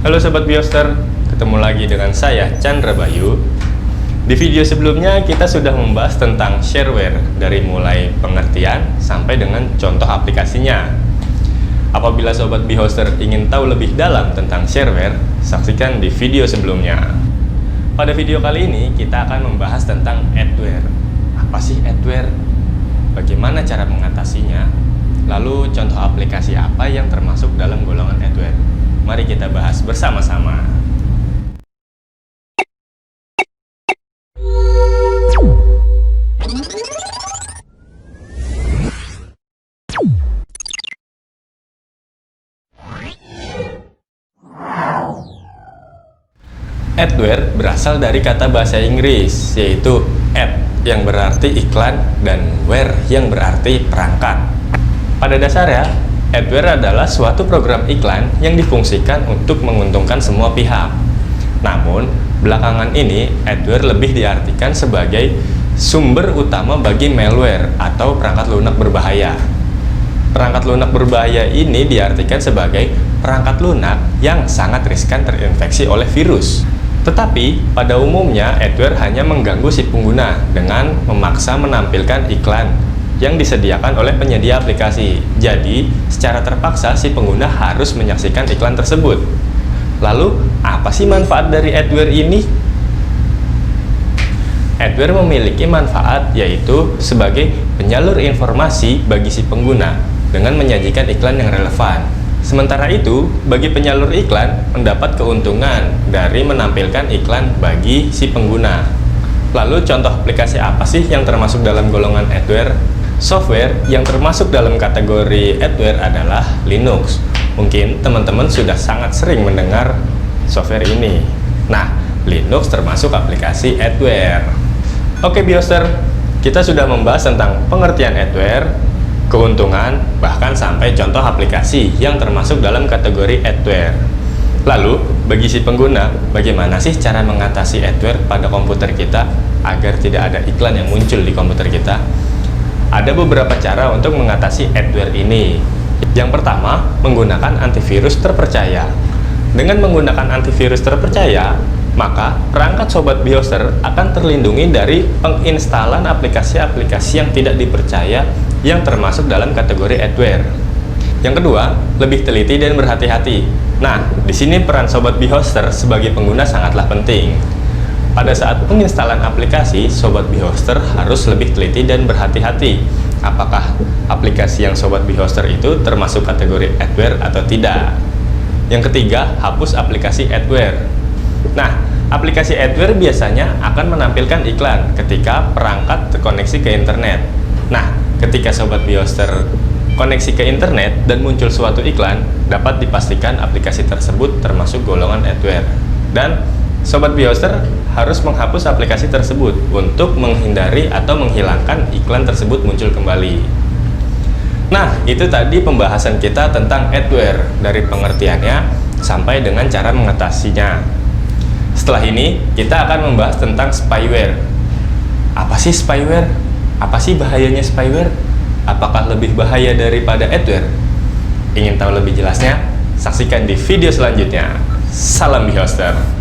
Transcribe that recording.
Halo Sobat Bioster, ketemu lagi dengan saya Chandra Bayu. Di video sebelumnya kita sudah membahas tentang shareware dari mulai pengertian sampai dengan contoh aplikasinya. Apabila Sobat Bioster ingin tahu lebih dalam tentang shareware, saksikan di video sebelumnya. Pada video kali ini kita akan membahas tentang adware. Apa sih adware? Bagaimana cara mengatasinya? Lalu contoh aplikasi apa yang termasuk dalam golongan adware? Mari kita bahas bersama-sama. Adware berasal dari kata bahasa Inggris, yaitu ad yang berarti iklan dan ware yang berarti perangkat. Pada dasarnya, adware adalah suatu program iklan yang difungsikan untuk menguntungkan semua pihak. Namun, belakangan ini adware lebih diartikan sebagai sumber utama bagi malware atau perangkat lunak berbahaya. Perangkat lunak berbahaya ini diartikan sebagai perangkat lunak yang sangat riskan terinfeksi oleh virus. Tetapi, pada umumnya adware hanya mengganggu si pengguna dengan memaksa menampilkan iklan yang disediakan oleh penyedia aplikasi. Jadi, secara terpaksa si pengguna harus menyaksikan iklan tersebut. Lalu, apa sih manfaat dari adware ini? Adware memiliki manfaat yaitu sebagai penyalur informasi bagi si pengguna dengan menyajikan iklan yang relevan. Sementara itu, bagi penyalur iklan mendapat keuntungan dari menampilkan iklan bagi si pengguna. Lalu, contoh aplikasi apa sih yang termasuk dalam golongan adware? Software yang termasuk dalam kategori adware adalah Linux. Mungkin teman-teman sudah sangat sering mendengar software ini. Nah, Linux termasuk aplikasi adware. Oke Bioster, kita sudah membahas tentang pengertian adware, keuntungan, bahkan sampai contoh aplikasi yang termasuk dalam kategori adware. Lalu, bagi si pengguna, bagaimana sih cara mengatasi adware pada komputer kita agar tidak ada iklan yang muncul di komputer kita? Ada beberapa cara untuk mengatasi adware ini. Yang pertama, menggunakan antivirus terpercaya. Dengan menggunakan antivirus terpercaya, maka perangkat Sobat Bioster akan terlindungi dari penginstalan aplikasi-aplikasi yang tidak dipercaya yang termasuk dalam kategori adware. Yang kedua, lebih teliti dan berhati-hati. Nah, di sini peran Sobat Bioster sebagai pengguna sangatlah penting. Pada saat penginstalan aplikasi, Sobat Bioster harus lebih teliti dan berhati-hati. Apakah aplikasi yang Sobat Bioster itu termasuk kategori adware atau tidak? Yang ketiga, hapus aplikasi adware. Nah, aplikasi adware biasanya akan menampilkan iklan ketika perangkat terkoneksi ke internet. Nah, ketika Sobat Bioster koneksi ke internet dan muncul suatu iklan, dapat dipastikan aplikasi tersebut termasuk golongan adware. Dan Sobat Bioster harus menghapus aplikasi tersebut untuk menghindari atau menghilangkan iklan tersebut muncul kembali. Nah, itu tadi pembahasan kita tentang adware dari pengertiannya sampai dengan cara mengatasinya. Setelah ini, kita akan membahas tentang spyware. Apa sih spyware? Apa sih bahayanya spyware? Apakah lebih bahaya daripada adware? Ingin tahu lebih jelasnya? Saksikan di video selanjutnya. Salam Bioster.